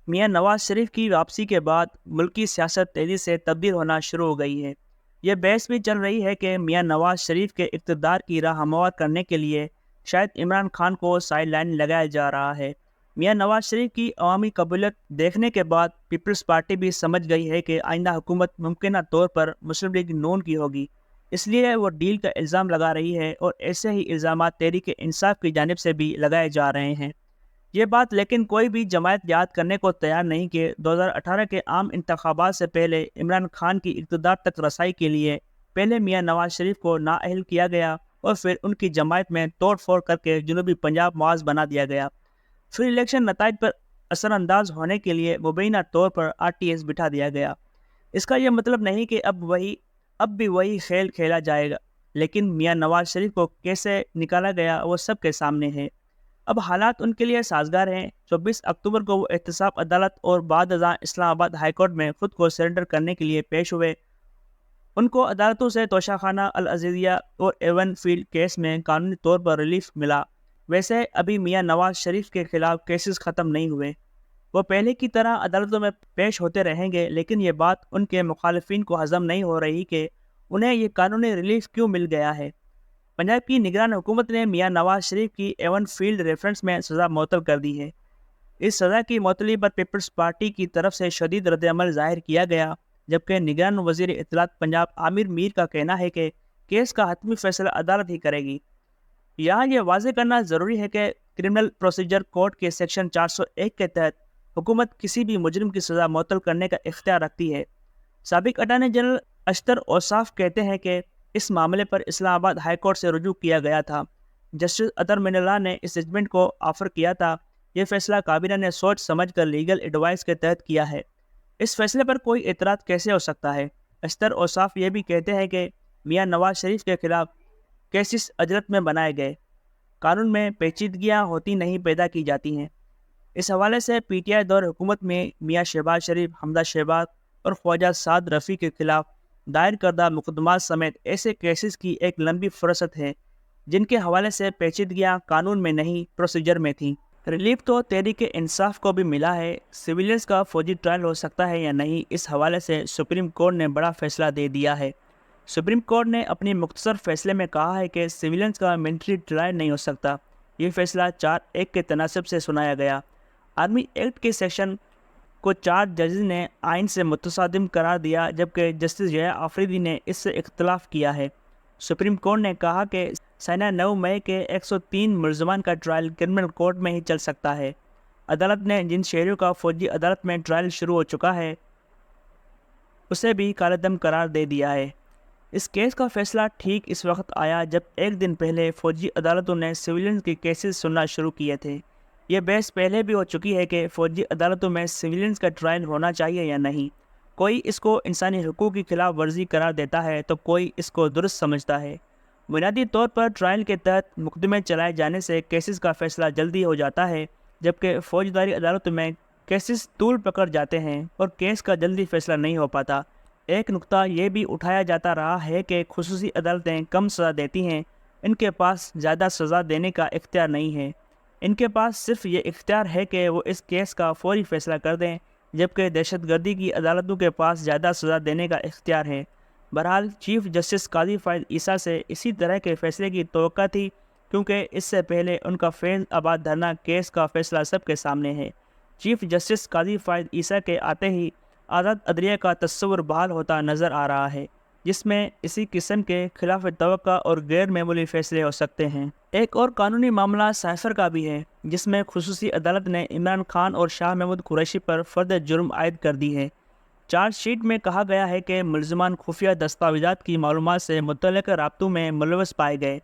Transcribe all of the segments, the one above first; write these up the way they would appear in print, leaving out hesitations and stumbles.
میاں نواز شریف کی واپسی کے بعد ملکی سیاست تیزی سے تبدیل ہونا شروع ہو گئی ہے۔ یہ بحث بھی چل رہی ہے کہ میاں نواز شریف کے اقتدار کی راہ ہموار کرنے کے لیے شاید عمران خان کو سائیڈ لائن لگایا جا رہا ہے۔ میاں نواز شریف کی عوامی قبولیت دیکھنے کے بعد پیپلز پارٹی بھی سمجھ گئی ہے کہ آئندہ حکومت ممکنہ طور پر مسلم لیگ نون کی ہوگی، اس لیے وہ ڈیل کا الزام لگا رہی ہے، اور ایسے ہی الزامات تحریک انصاف کی جانب سے بھی لگائے جا رہے ہیں۔ یہ بات لیکن کوئی بھی جماعت یاد کرنے کو تیار نہیں کہ 2018 کے عام انتخابات سے پہلے عمران خان کی اقتدار تک رسائی کے لیے پہلے میاں نواز شریف کو نااہل کیا گیا اور پھر ان کی جماعت میں توڑ پھوڑ کر کے جنوبی پنجاب معاذ بنا دیا گیا۔ پھر الیکشن نتائج پر اثر انداز ہونے کے لیے مبینہ طور پر RTS بٹھا دیا گیا۔ اس کا یہ مطلب نہیں کہ اب بھی وہی کھیل کھیلا جائے گا، لیکن میاں نواز شریف کو کیسے نکالا گیا وہ سب کے سامنے ہے۔ اب حالات ان کے لیے سازگار ہیں۔ 24 اکتوبر کو وہ احتساب عدالت اور بعد ازاں اسلام آباد ہائی کورٹ میں خود کو سرنڈر کرنے کے لیے پیش ہوئے۔ ان کو عدالتوں سے توشہ خانہ العزیزیہ اور ایون فیلڈ کیس میں قانونی طور پر ریلیف ملا۔ ویسے ابھی میاں نواز شریف کے خلاف کیسز ختم نہیں ہوئے، وہ پہلے کی طرح عدالتوں میں پیش ہوتے رہیں گے، لیکن یہ بات ان کے مخالفین کو ہضم نہیں ہو رہی کہ انہیں یہ قانونی ریلیف کیوں مل گیا ہے۔ پنجاب کی نگران حکومت نے میاں نواز شریف کی ایون فیلڈ ریفرنس میں سزا معطل کر دی ہے۔ اس سزا کی معطلی پر پیپلز پارٹی کی طرف سے شدید رد عمل ظاہر کیا گیا، جبکہ نگران وزیر اطلاعات پنجاب عامر میر کا کہنا ہے کہ کیس کا حتمی فیصلہ عدالت ہی کرے گی۔ یہاں یہ واضح کرنا ضروری ہے کہ کرمنل پروسیجر کوڈ کے سیکشن 401 کے تحت حکومت کسی بھی مجرم کی سزا معطل کرنے کا اختیار رکھتی ہے۔ سابق اٹارنی جنرل اشتر اوصاف کہتے ہیں کہ اس معاملے پر اسلام آباد ہائی کورٹ سے رجوع کیا گیا تھا۔ جسٹس اطہر من اللہ نے اس ججمنٹ کو آفر کیا تھا۔ یہ فیصلہ کابینہ نے سوچ سمجھ کر لیگل ایڈوائس کے تحت کیا ہے۔ اس فیصلے پر کوئی اعتراض کیسے ہو سکتا ہے؟ اشتر اوصاف یہ بھی کہتے ہیں کہ میاں نواز شریف کے خلاف کیسز اجرت میں بنائے گئے قانون میں پیچیدگیاں ہوتی نہیں پیدا کی جاتی ہیں۔ اس حوالے سے PTI دور حکومت میں میاں شہباز شریف، حمزہ شہباز اور خواجہ سعد رفیع کے خلاف دائر کردہ مقدمات سمیت ایسے کیسز کی ایک لمبی فہرست ہے جن کے حوالے سے پیچیدگیاں قانون میں نہیں پروسیجر میں تھیں۔ ریلیف تو تحریک انصاف کو بھی ملا ہے۔ سویلینس کا فوجی ٹرائل ہو سکتا ہے یا نہیں، اس حوالے سے سپریم کورٹ نے بڑا فیصلہ دے دیا ہے۔ سپریم کورٹ نے اپنی مختصر فیصلے میں کہا ہے کہ سویلینس کا ملٹری ٹرائل نہیں ہو سکتا۔ یہ فیصلہ 4(1) کے تناسب سے سنایا گیا۔ آرمی ایکٹ کے سیکشن کو 4 ججز نے آئین سے متصادم قرار دیا، جبکہ جسٹس جیا آفریدی نے اس سے اختلاف کیا ہے۔ سپریم کورٹ نے کہا کہ سنہ 9 مئی کے 103 ملزمان کا ٹرائل کرمنل کورٹ میں ہی چل سکتا ہے۔ عدالت نے جن شہریوں کا فوجی عدالت میں ٹرائل شروع ہو چکا ہے اسے بھی کالعدم قرار دے دیا ہے۔ اس کیس کا فیصلہ ٹھیک اس وقت آیا جب ایک دن پہلے فوجی عدالتوں نے سویلینس کے کیسز سننا شروع کیے تھے۔ یہ بحث پہلے بھی ہو چکی ہے کہ فوجی عدالتوں میں سویلینس کا ٹرائل ہونا چاہیے یا نہیں۔ کوئی اس کو انسانی حقوق کی خلاف ورزی قرار دیتا ہے تو کوئی اس کو درست سمجھتا ہے۔ بنیادی طور پر ٹرائل کے تحت مقدمے چلائے جانے سے کیسز کا فیصلہ جلدی ہو جاتا ہے، جبکہ فوجداری عدالتوں میں کیسز طول پکڑ جاتے ہیں اور کیس کا جلدی فیصلہ نہیں ہو پاتا۔ ایک نقطہ یہ بھی اٹھایا جاتا رہا ہے کہ خصوصی عدالتیں کم سزا دیتی ہیں، ان کے پاس زیادہ سزا دینے کا اختیار نہیں ہے۔ ان کے پاس صرف یہ اختیار ہے کہ وہ اس کیس کا فوری فیصلہ کر دیں، جبکہ دہشت گردی کی عدالتوں کے پاس زیادہ سزا دینے کا اختیار ہے۔ بہرحال چیف جسٹس قاضی فائز عیسیٰ سے اسی طرح کے فیصلے کی توقع تھی، کیونکہ اس سے پہلے ان کا فیض آباد دھرنا کیس کا فیصلہ سب کے سامنے ہے۔ چیف جسٹس قاضی فائز عیسیٰ کے آتے ہی آزاد عدلیہ کا تصور بحال ہوتا نظر آ رہا ہے، جس میں اسی قسم کے خلاف توقع اور غیر معمولی فیصلے ہو سکتے ہیں۔ ایک اور قانونی معاملہ سائفر کا بھی ہے، جس میں خصوصی عدالت نے عمران خان اور شاہ محمود قریشی پر فرد جرم عائد کر دی ہے۔ چارج شیٹ میں کہا گیا ہے کہ ملزمان خفیہ دستاویزات کی معلومات سے متعلق رابطوں میں ملوث پائے گئے۔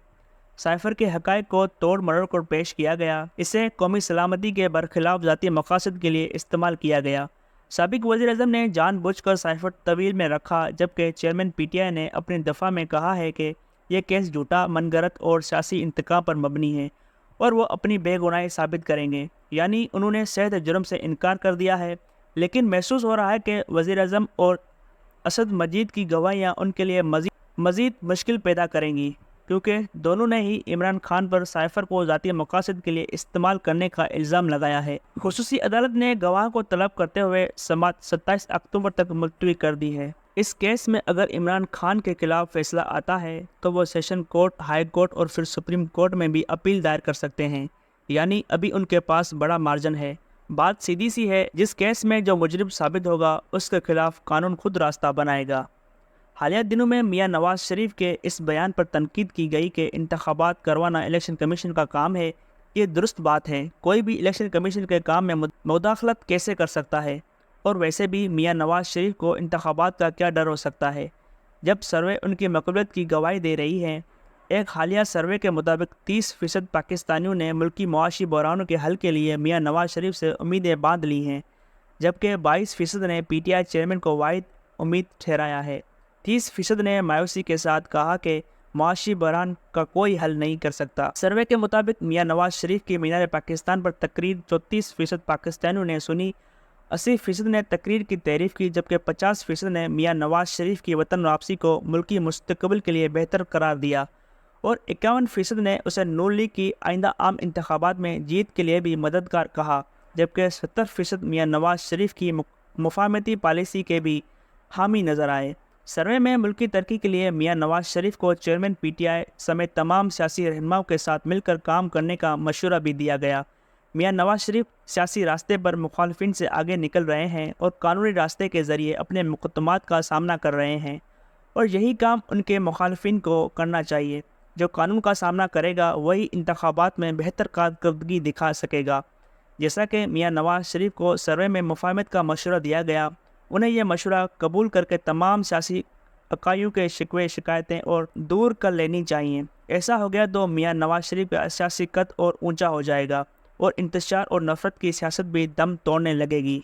سائفر کے حقائق کو توڑ مروڑ کر پیش کیا گیا، اسے قومی سلامتی کے برخلاف ذاتی مقاصد کے لیے استعمال کیا گیا۔ سابق وزیر اعظم نے جان بوجھ کر سائفر طویل میں رکھا، جبکہ چیئرمین PTI نے اپنی دفاع میں کہا ہے کہ یہ کیس جھوٹا، من گھڑت اور سیاسی انتقام پر مبنی ہے اور وہ اپنی بے گناہی ثابت کریں گے۔ یعنی انہوں نے صحت جرم سے انکار کر دیا ہے، لیکن محسوس ہو رہا ہے کہ وزیر اعظم اور اسد مجید کی گواہیاں ان کے لیے مزید مشکل پیدا کریں گی۔ کیونکہ دونوں نے ہی عمران خان پر سائفر کو ذاتی مقاصد کے لیے استعمال کرنے کا الزام لگایا ہے۔ خصوصی عدالت نے گواہ کو طلب کرتے ہوئے سماعت 27 اکتوبر تک ملتوی کر دی ہے۔ اس کیس میں اگر عمران خان کے خلاف فیصلہ آتا ہے تو وہ سیشن کورٹ، ہائی کورٹ اور پھر سپریم کورٹ میں بھی اپیل دائر کر سکتے ہیں، یعنی ابھی ان کے پاس بڑا مارجن ہے۔ بات سیدھی سی ہے، جس کیس میں جو مجرم ثابت ہوگا اس کے خلاف قانون خود راستہ بنائے گا۔ حالیہ دنوں میں میاں نواز شریف کے اس بیان پر تنقید کی گئی کہ انتخابات کروانا الیکشن کمیشن کا کام ہے۔ یہ درست بات ہے، کوئی بھی الیکشن کمیشن کے کام میں مداخلت کیسے کر سکتا ہے؟ اور ویسے بھی میاں نواز شریف کو انتخابات کا کیا ڈر ہو سکتا ہے جب سروے ان کی مقبولیت کی گواہی دے رہی ہے؟ ایک حالیہ سروے کے مطابق 30% پاکستانیوں نے ملکی معاشی بحرانوں کے حل کے لیے میاں نواز شریف سے امیدیں باندھ لی ہیں، جبکہ 22% نے پی ٹی آئی چیئرمین کو واحد امید ٹھہرایا ہے۔ 30% نے مایوسی کے ساتھ کہا کہ معاشی بحران کا کوئی حل نہیں کر سکتا۔ سروے کے مطابق میاں نواز شریف کی مینار پاکستان پر تقریر 34% پاکستانیوں نے سنی، 80% نے تقریر کی تعریف کی، جبکہ 50% نے میاں نواز شریف کی وطن واپسی کو ملکی مستقبل کے لیے بہتر قرار دیا، اور 51% نے اسے نون لیگ کی آئندہ عام انتخابات میں جیت کے لیے بھی مددگار کہا، جبکہ 70% میاں نواز شریف کی مفاہمتی پالیسی کے بھی حامی نظر آئے۔ سروے میں ملکی ترقی کے لیے میاں نواز شریف کو چیئرمین پی ٹی آئی سمیت تمام سیاسی رہنماؤں کے ساتھ مل کر کام کرنے کا مشورہ بھی دیا گیا۔ میاں نواز شریف سیاسی راستے پر مخالفین سے آگے نکل رہے ہیں اور قانونی راستے کے ذریعے اپنے مقدمات کا سامنا کر رہے ہیں، اور یہی کام ان کے مخالفین کو کرنا چاہیے۔ جو قانون کا سامنا کرے گا وہی انتخابات میں بہتر کارکردگی دکھا سکے گا۔ جیسا کہ میاں نواز شریف کو سروے میں مفاہمت کا مشورہ دیا گیا، انہیں یہ مشورہ قبول کر کے تمام سیاسی اکائیوں کے شکوے شکایتیں اور دور کر لینی چاہیے۔ ایسا ہو گیا تو میاں نواز شریف کا سیاسی قد اور اونچا ہو جائے گا، اور انتشار اور نفرت کی سیاست بھی دم توڑنے لگے گی۔